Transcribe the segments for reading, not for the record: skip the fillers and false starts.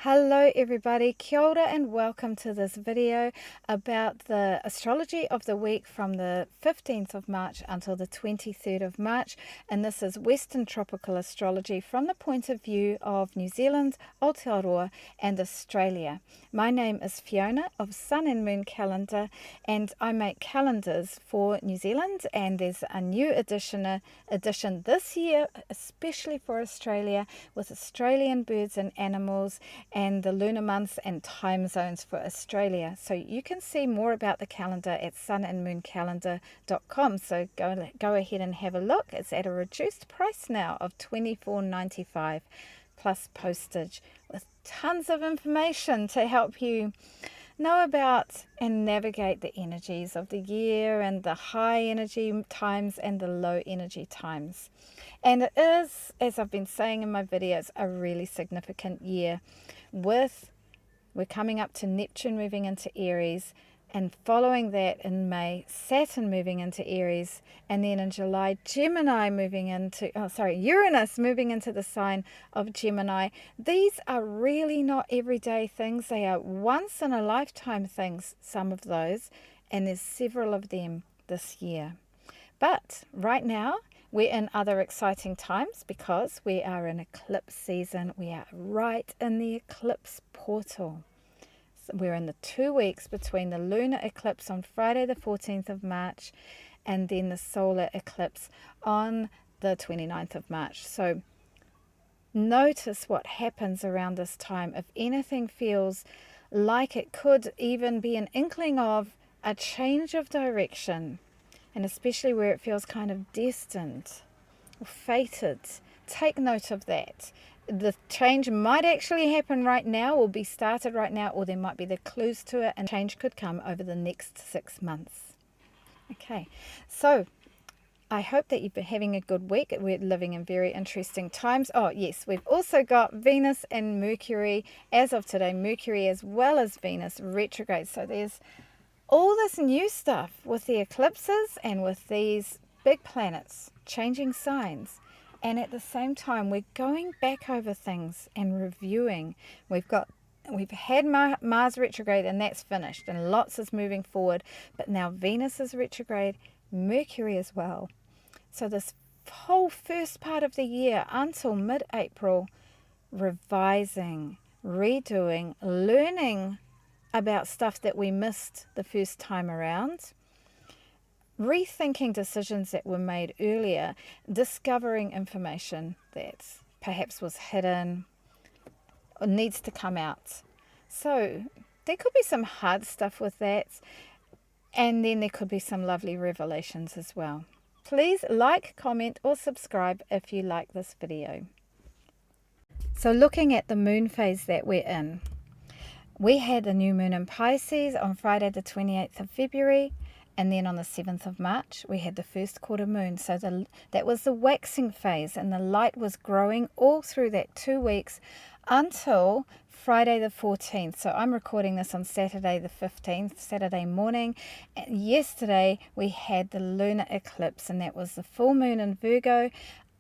Hello everybody, kia ora and welcome to this video about the astrology of the week from the 15th of March until the 23rd of March, and this is Western Tropical Astrology from the point of view of New Zealand, Aotearoa and Australia. My name is Fiona of Sun and Moon Calendar, and I make calendars for New Zealand, and there's a new edition this year especially for Australia with Australian birds and animals and the lunar months and time zones for Australia. So you can see more about the calendar at sunandmooncalendar.nz. So go ahead and have a look. It's at a reduced price now of $24.95 plus postage, with tons of information to help you know about and navigate the energies of the year and the high energy times and the low energy times. And it is, as I've been saying in my videos, a really significant year. We're coming up to Neptune moving into Aries, and following that in May, Saturn moving into Aries, and then in July, Uranus moving into the sign of Gemini. These are really not everyday things. They are once in a lifetime things, some of those, and there's several of them this year. But right now, we're in other exciting times because we are in eclipse season. We are right in the eclipse portal. So we're in the 2 weeks between the lunar eclipse on Friday the 14th of March and then the solar eclipse on the 29th of March. So notice what happens around this time. If anything feels like it could even be an inkling of a change of direction, and especially where it feels kind of destined or fated, take note of that. The change might actually happen right now or be started right now, or there might be the clues to it, and change could come over the next 6 months. Okay, so I hope that you've been having a good week. We're living in very interesting times. Oh yes, we've also got Venus and Mercury, as of today, Mercury as well as Venus retrograde. So there's all this new stuff with the eclipses and with these big planets changing signs, and at the same time we're going back over things and reviewing. We've had Mars retrograde and that's finished, and lots is moving forward, but now Venus is retrograde, Mercury as well. So this whole first part of the year until mid-April, revising, redoing, learning about stuff that we missed the first time around, rethinking decisions that were made earlier, discovering information that perhaps was hidden or needs to come out. So there could be some hard stuff with that, and then there could be some lovely revelations as well. Please like, comment or subscribe if you like this video. So looking at the moon phase that we're in, we had the new moon in Pisces on Friday the 28th of February, and then on the 7th of March we had the first quarter moon. So that was the waxing phase, and the light was growing all through that 2 weeks until Friday the 14th. So I'm recording this on Saturday the 15th, Saturday morning. And yesterday we had the lunar eclipse, and that was the full moon in Virgo,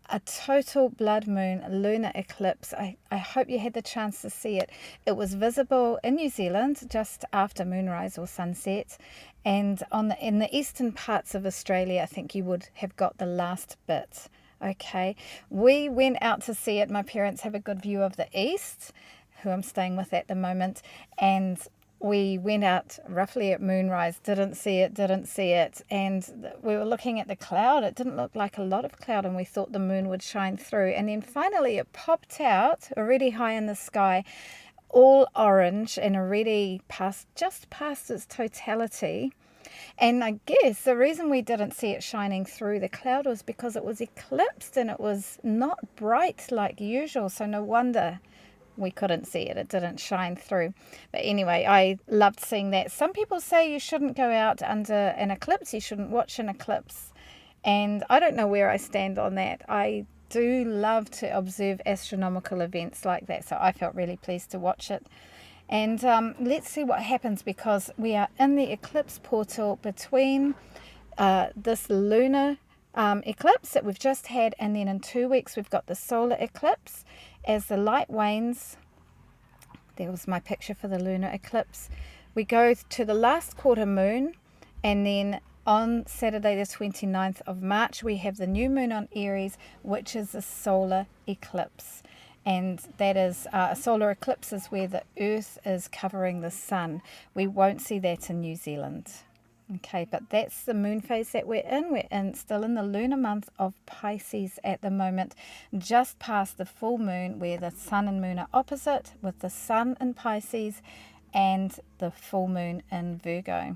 a total blood moon lunar eclipse. I hope you had the chance to see it. It was visible in New Zealand just after moonrise or sunset, and in the eastern parts of Australia I think you would have got the last bit. Okay, we went out to see it. My parents have a good view of the east, who I'm staying with at the moment, and we went out roughly at moonrise, didn't see it, and we were looking at the cloud. It didn't look like a lot of cloud, and we thought the moon would shine through, and then finally it popped out already high in the sky, all orange, and already just past its totality. And I guess the reason we didn't see it shining through the cloud was because it was eclipsed and it was not bright like usual, so no wonder we couldn't see it. It didn't shine through. But anyway, I loved seeing that. Some people say you shouldn't go out under an eclipse. You shouldn't watch an eclipse. And I don't know where I stand on that. I do love to observe astronomical events like that. So I felt really pleased to watch it. And let's see what happens, because we are in the eclipse portal between this lunar eclipse that we've just had, and then in 2 weeks we've got the solar eclipse. As the light wanes, There was my picture for the lunar eclipse. We go to the last quarter moon, and then on Saturday the 29th of March, we have the new moon on Aries, which is a solar eclipse. And that is a solar eclipse is where the Earth is covering the sun. We won't see that in New Zealand. Okay, but that's the moon phase that we're in. Still in the lunar month of Pisces at the moment, just past the full moon where the sun and moon are opposite, with the sun in Pisces and the full moon in Virgo.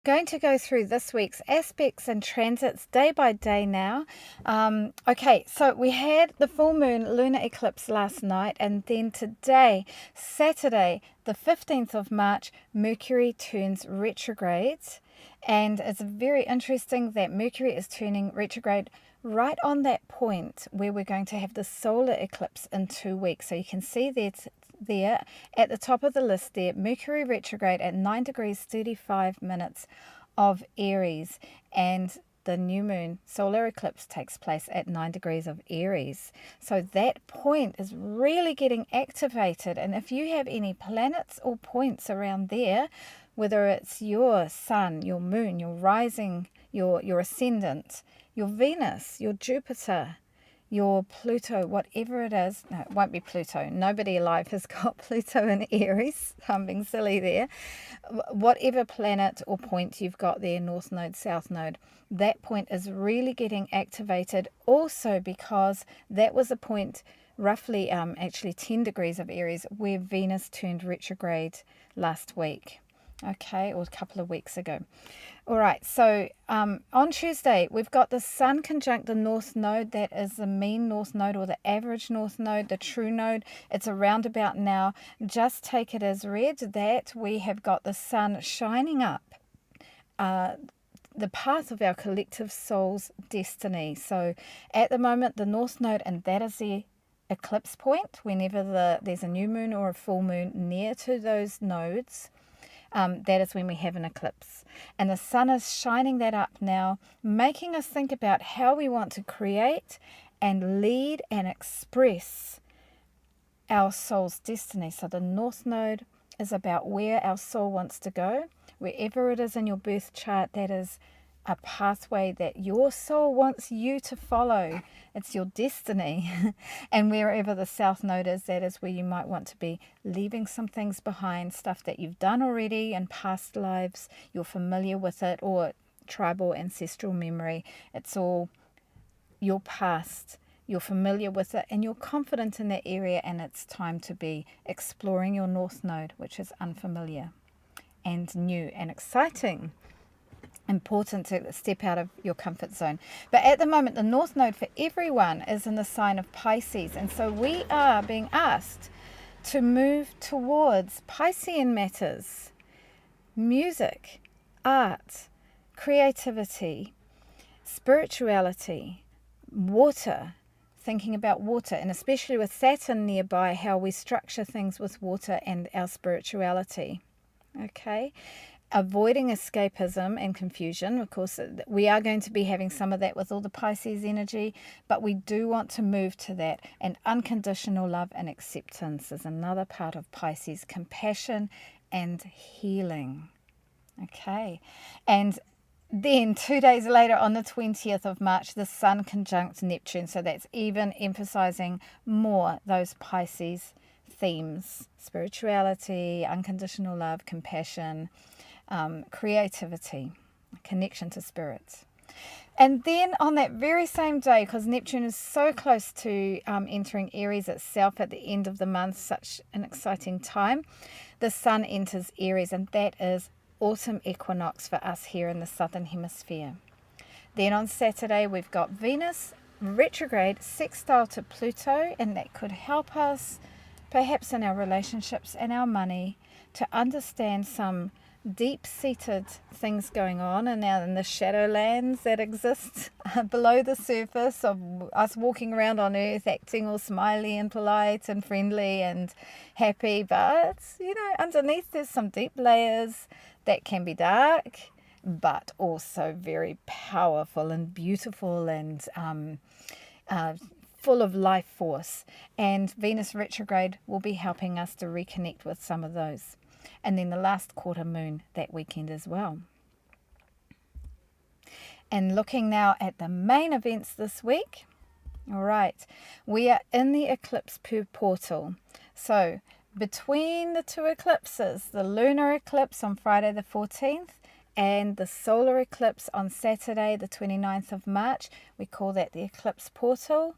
Going to go through this week's aspects and transits day by day now. Okay, so we had the full moon lunar eclipse last night, and then today, Saturday, the 15th of March, Mercury turns retrograde. And it's very interesting that Mercury is turning retrograde right on that point where we're going to have the solar eclipse in 2 weeks. So you can see that there at the top of the list there, Mercury retrograde at 9 degrees 35 minutes of Aries, and the new moon solar eclipse takes place at 9 degrees of Aries. So that point is really getting activated, and if you have any planets or points around there, whether it's your sun, your moon, your rising, your ascendant, your Venus, your Jupiter, your Pluto, whatever it is. No, it won't be Pluto. Nobody alive has got Pluto in Aries. I'm being silly there. Whatever planet or point you've got there, North Node, South Node, that point is really getting activated also because that was a point roughly actually 10 degrees of Aries where Venus turned retrograde last week. Okay, or a couple of weeks ago. All right, so on Tuesday, we've got the Sun conjunct the North Node. That is the mean North Node or the average North Node, the true node. It's around about now. Just take it as read that we have got the Sun shining up the path of our collective soul's destiny. So at the moment, the North Node, and that is the eclipse point, whenever there's a new moon or a full moon near to those nodes, that is when we have an eclipse. And the sun is shining that up now, making us think about how we want to create and lead and express our soul's destiny. So the North Node is about where our soul wants to go. Wherever it is in your birth chart, that is a pathway that your soul wants you to follow. It's your destiny. And wherever the South Node is, that is where you might want to be leaving some things behind, stuff that you've done already in past lives, you're familiar with it, or tribal ancestral memory. It's all your past. You're familiar with it and you're confident in that area, and it's time to be exploring your North Node, which is unfamiliar and new and exciting. Important to step out of your comfort zone. But at the moment, the North Node for everyone is in the sign of Pisces, and so we are being asked to move towards Piscean matters, music, art, creativity, spirituality, water, thinking about water, and especially with Saturn nearby, how we structure things with water and our spirituality. Okay, avoiding escapism and confusion. Of course, we are going to be having some of that with all the Pisces energy, but we do want to move to that. And unconditional love and acceptance is another part of Pisces, compassion and healing. Okay, and then 2 days later, on the 20th of March, the Sun conjunct Neptune. So that's even emphasizing more those Pisces themes: spirituality, unconditional love, compassion, creativity, connection to spirit. And then on that very same day, because Neptune is so close to entering Aries itself at the end of the month, such an exciting time, the Sun enters Aries, and that is autumn equinox for us here in the Southern Hemisphere. Then on Saturday, we've got Venus retrograde sextile to Pluto, and that could help us perhaps in our relationships and our money to understand some deep-seated things going on in the shadowlands that exist below the surface of us walking around on Earth, acting all smiley and polite and friendly and happy. But, underneath there's some deep layers that can be dark, but also very powerful and beautiful and full of life force. And Venus retrograde will be helping us to reconnect with some of those. And then the last quarter moon that weekend as well. And looking now at the main events this week. All right, we are in the eclipse portal. So between the two eclipses, the lunar eclipse on Friday the 14th and the solar eclipse on Saturday the 29th of March, we call that the eclipse portal.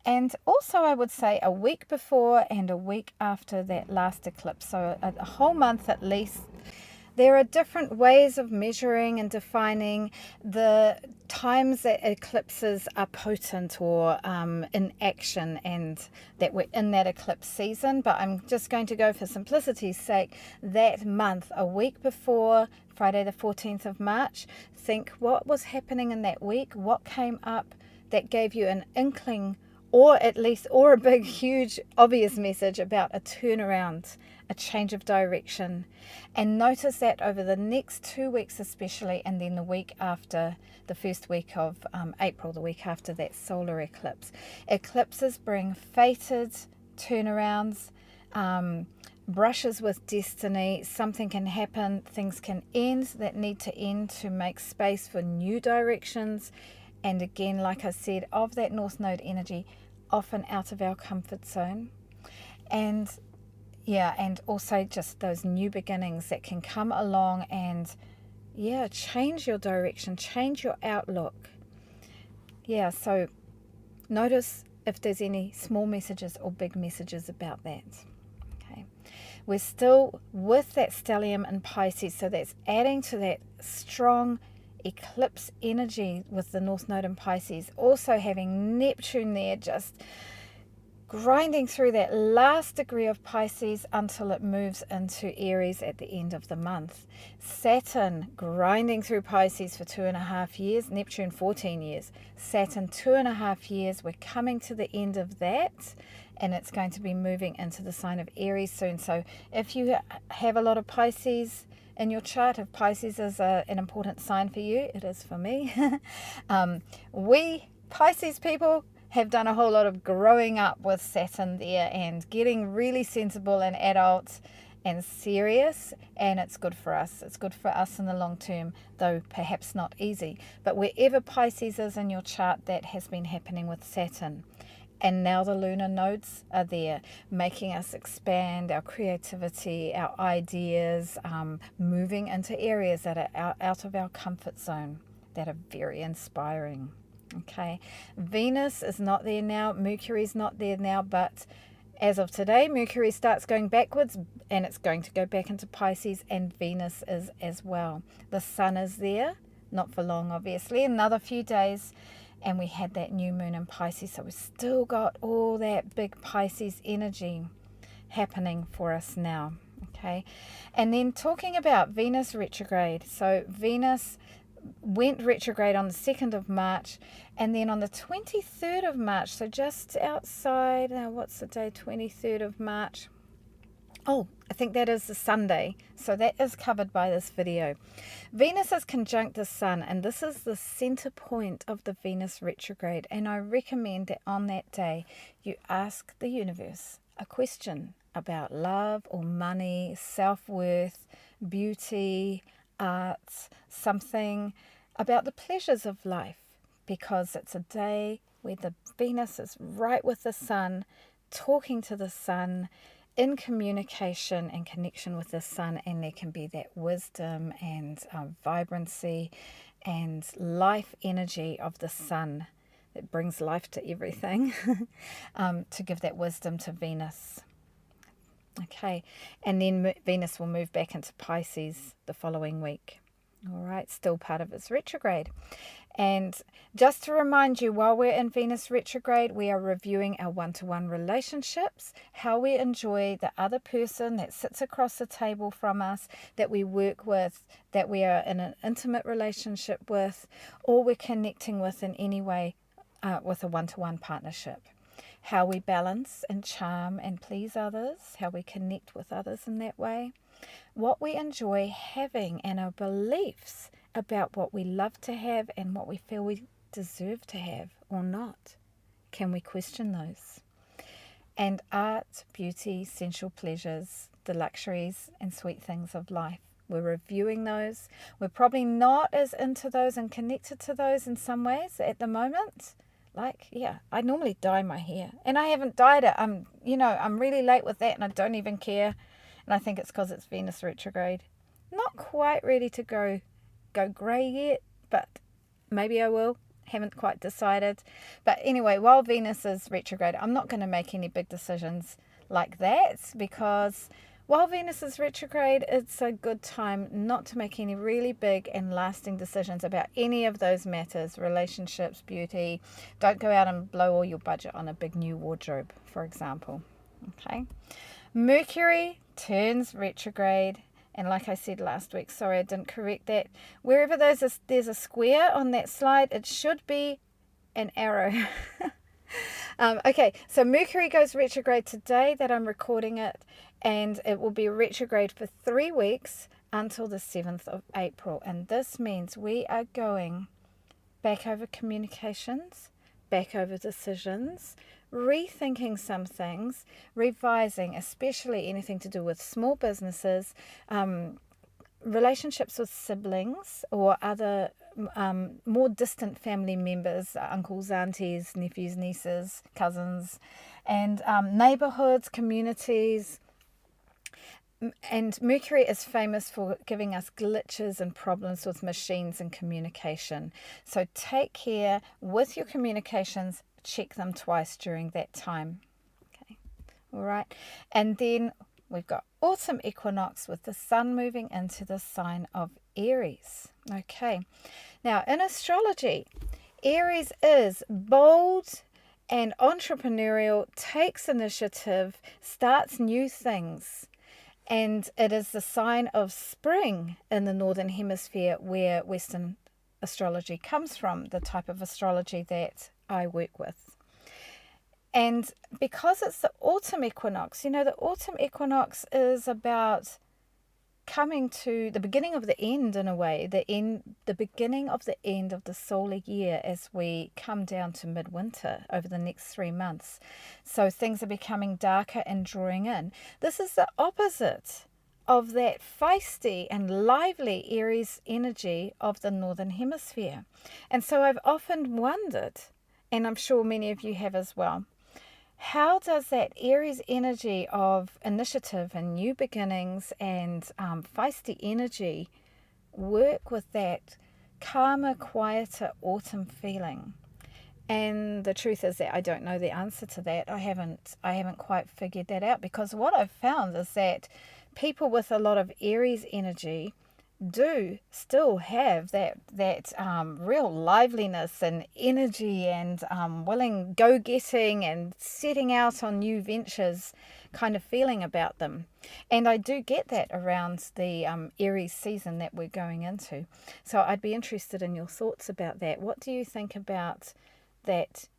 And also I would say a week before and a week after that last eclipse, so a whole month at least. There are different ways of measuring and defining the times that eclipses are potent or in action and that we're in that eclipse season. But I'm just going to go for simplicity's sake that month, a week before Friday the 14th of March. Think what was happening in that week, what came up that gave you an inkling or a big, huge, obvious message about a turnaround, a change of direction. And notice that over the next 2 weeks especially, and then the week after, the first week of April, the week after that solar eclipse. Eclipses bring fated turnarounds, brushes with destiny. Something can happen, things can end that need to end to make space for new directions. And again, like I said, of that North Node energy, often out of our comfort zone. And also just those new beginnings that can come along and, change your direction, change your outlook. So notice if there's any small messages or big messages about that. Okay. We're still with that stellium in Pisces, so that's adding to that strong eclipse energy with the North Node in Pisces. Also having Neptune there just grinding through that last degree of Pisces until it moves into Aries at the end of the month. Saturn grinding through Pisces for 2.5 years, Neptune 14 years. Saturn 2.5 years, we're coming to the end of that, and it's going to be moving into the sign of Aries soon. So if you have a lot of Pisces in your chart, if Pisces is an important sign for you, it is for me. We Pisces people have done a whole lot of growing up with Saturn there and getting really sensible and adult and serious, and it's good for us. It's good for us in the long term, though perhaps not easy. But wherever Pisces is in your chart, that has been happening with Saturn. And now the lunar nodes are there, making us expand our creativity, our ideas, moving into areas that are out of our comfort zone, that are very inspiring. Okay, Venus is not there now, Mercury's not there now, but as of today, Mercury starts going backwards and it's going to go back into Pisces, and Venus is as well. The Sun is there, not for long obviously, another few days. And we had that new moon in Pisces, so we've still got all that big Pisces energy happening for us now, okay? And then talking about Venus retrograde. So Venus went retrograde on the 2nd of March, and then on the 23rd of March, so just outside, now what's the day, 23rd of March? Oh, I think that is the Sunday, so that is covered by this video. Venus is conjunct the Sun, and this is the center point of the Venus retrograde, and I recommend that on that day you ask the universe a question about love or money, self-worth, beauty, art, something about the pleasures of life, because it's a day where the Venus is right with the Sun, talking to the Sun, in communication and connection with the Sun, and there can be that wisdom and vibrancy and life energy of the Sun that brings life to everything to give that wisdom to Venus. Okay, and then Venus will move back into Pisces the following week. All right, still part of its retrograde. And just to remind you, while we're in Venus retrograde, we are reviewing our one-to-one relationships, how we enjoy the other person that sits across the table from us, that we work with, that we are in an intimate relationship with, or we're connecting with in any way with a one-to-one partnership. How we balance and charm and please others, how we connect with others in that way, what we enjoy having, and our beliefs about what we love to have and what we feel we deserve to have or not. Can we question those? And art, beauty, sensual pleasures, the luxuries and sweet things of life. We're reviewing those. We're probably not as into those and connected to those in some ways at the moment. Like, yeah, I normally dye my hair and I haven't dyed it. I'm really late with that and I don't even care. And I think it's because it's Venus retrograde. Not quite ready to go grey yet, but maybe I will. Haven't quite decided. But anyway, while Venus is retrograde, I'm not going to make any big decisions like that, because while Venus is retrograde, it's a good time not to make any really big and lasting decisions about any of those matters, relationships, beauty. Don't go out and blow all your budget on a big new wardrobe, for example. Okay. Mercury turns retrograde. And like I said last week, sorry I didn't correct that. Wherever there's a square on that slide, it should be an arrow. Okay, so Mercury goes retrograde today that I'm recording it, and it will be retrograde for 3 weeks until the 7th of April. And this means we are going back over communications, back over decisions, rethinking some things, revising, especially anything to do with small businesses, relationships with siblings or other more distant family members, uncles, aunties, nephews, nieces, cousins, and neighborhoods, communities. And Mercury is famous for giving us glitches and problems with machines and communication. So take care with your communications. Check them twice during that time. Okay, all right. And then we've got autumn equinox with the sun moving into the sign of Aries. Okay, now in astrology, Aries is bold and entrepreneurial, takes initiative, starts new things. And it is the sign of spring in the Northern Hemisphere, where Western astrology comes from, the type of astrology that I work with. And because it's the autumn equinox, the autumn equinox is about coming to the beginning of the end, in a way, the beginning of the end of the solar year as we come down to midwinter over the next 3 months. So things are becoming darker and drawing in. This is the opposite of that feisty and lively Aries energy of the Northern Hemisphere. And so I've often wondered, and I'm sure many of you have as well, how does that Aries energy of initiative and new beginnings and feisty energy work with that calmer, quieter autumn feeling? And the truth is that I don't know the answer to that. I haven't quite figured that out, because what I've found is that people with a lot of Aries energy do still have that real liveliness and energy and willing go-getting and setting out on new ventures kind of feeling about them. And I do get that around the Aries season that we're going into. So I'd be interested in your thoughts about that. What do you think about that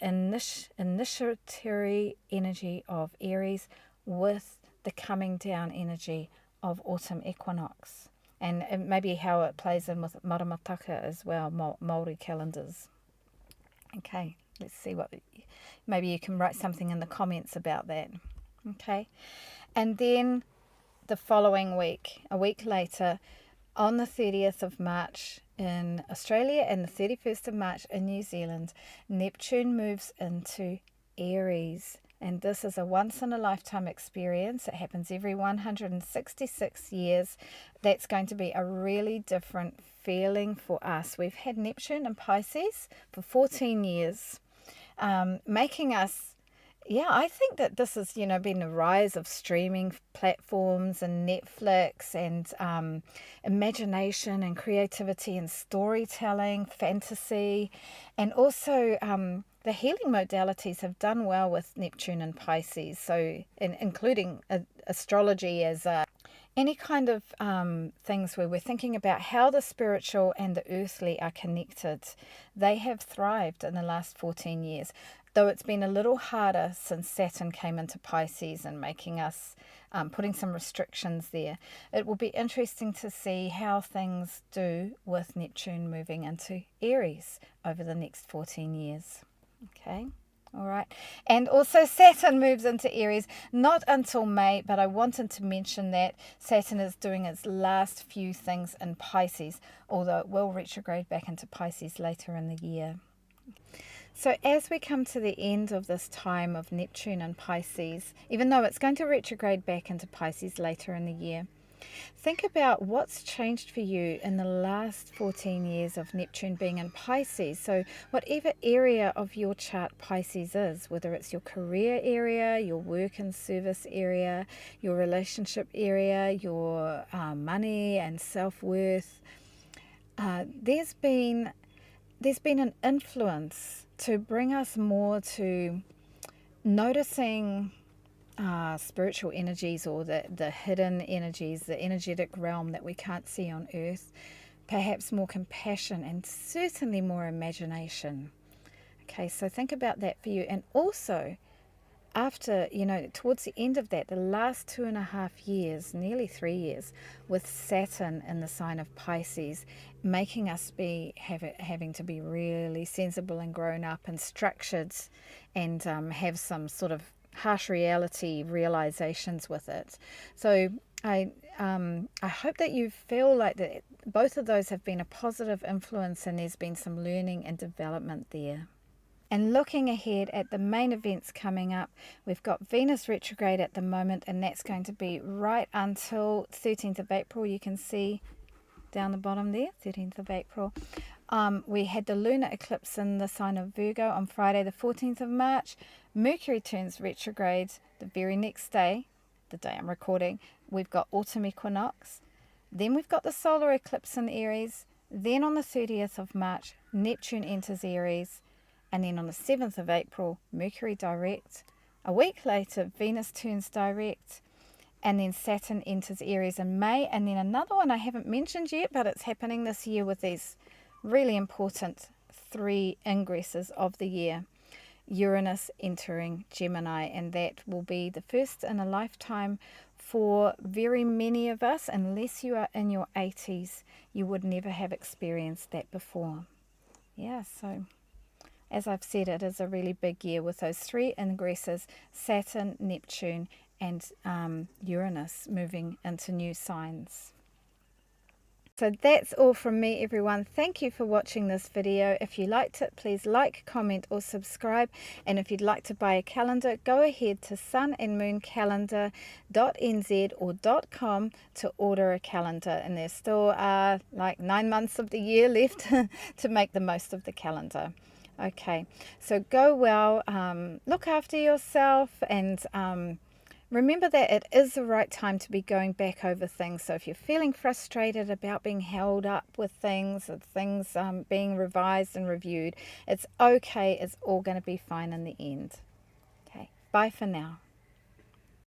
initiatory energy of Aries with the coming down energy of autumn equinox? And maybe how it plays in with maramataka as well, Māori calendars. Okay, let's see maybe you can write something in the comments about that. Okay, and then the following week, a week later, on the 30th of March in Australia and the 31st of March in New Zealand, Neptune moves into Aries. And this is a once-in-a-lifetime experience. It happens every 166 years. That's going to be a really different feeling for us. We've had Neptune in Pisces for 14 years, making us, I think that this has, been a rise of streaming platforms and Netflix and imagination and creativity and storytelling, fantasy, and also the healing modalities have done well with Neptune and Pisces, so including astrology as any kind of things where we're thinking about how the spiritual and the earthly are connected. They have thrived in the last 14 years, though it's been a little harder since Saturn came into Pisces and making us, putting some restrictions there. It will be interesting to see how things do with Neptune moving into Aries over the next 14 years. Okay, All right. And also Saturn moves into Aries, not until May, but I wanted to mention that Saturn is doing its last few things in Pisces, although it will retrograde back into Pisces later in the year. So as we come to the end of this time of Neptune and Pisces, even though it's going to retrograde back into Pisces later in the year, think about what's changed for you in the last 14 years of Neptune being in Pisces. So whatever area of your chart Pisces is, whether it's your career area, your work and service area, your relationship area, your money and self-worth, there's been an influence to bring us more to noticing spiritual energies, or the hidden energies, the energetic realm that we can't see on earth, perhaps more compassion and certainly more imagination. Okay, so think about that for you. And also, after, towards the end of that, the last 2.5 years, nearly 3 years, with Saturn in the sign of Pisces, making us be having to be really sensible and grown up and structured, and have some sort of harsh reality realizations with it. So I hope that you feel like that both of those have been a positive influence, and there's been some learning and development there. And looking ahead at the main events coming up, we've got Venus retrograde at the moment, and that's going to be right until 13th of April. You can see down the bottom there, 13th of April. We had the lunar eclipse in the sign of Virgo on Friday the 14th of March. Mercury turns retrograde the very next day, the day I'm recording. We've got autumn equinox. Then we've got the solar eclipse in Aries. Then on the 30th of March, Neptune enters Aries. And then on the 7th of April, Mercury direct. A week later, Venus turns direct. And then Saturn enters Aries in May. And then another one I haven't mentioned yet, but it's happening this year with these really important 3 ingresses of the year. Uranus entering Gemini, and that will be the first in a lifetime for very many of us. Unless you are in your 80s, you would never have experienced that before. Yeah, so as I've said, it is a really big year with those 3 ingresses, Saturn, Neptune, and Uranus moving into new signs. So that's all from me, everyone. Thank you for watching this video. If you liked it, please like, comment, or subscribe. And if you'd like to buy a calendar, go ahead to sunandmooncalendar.nz or .com to order a calendar. And there still are like 9 months of the year left to make the most of the calendar. Okay, so go well, look after yourself, and remember that it is the right time to be going back over things. So if you're feeling frustrated about being held up with things, or things being revised and reviewed, it's okay. It's all going to be fine in the end. Okay, bye for now.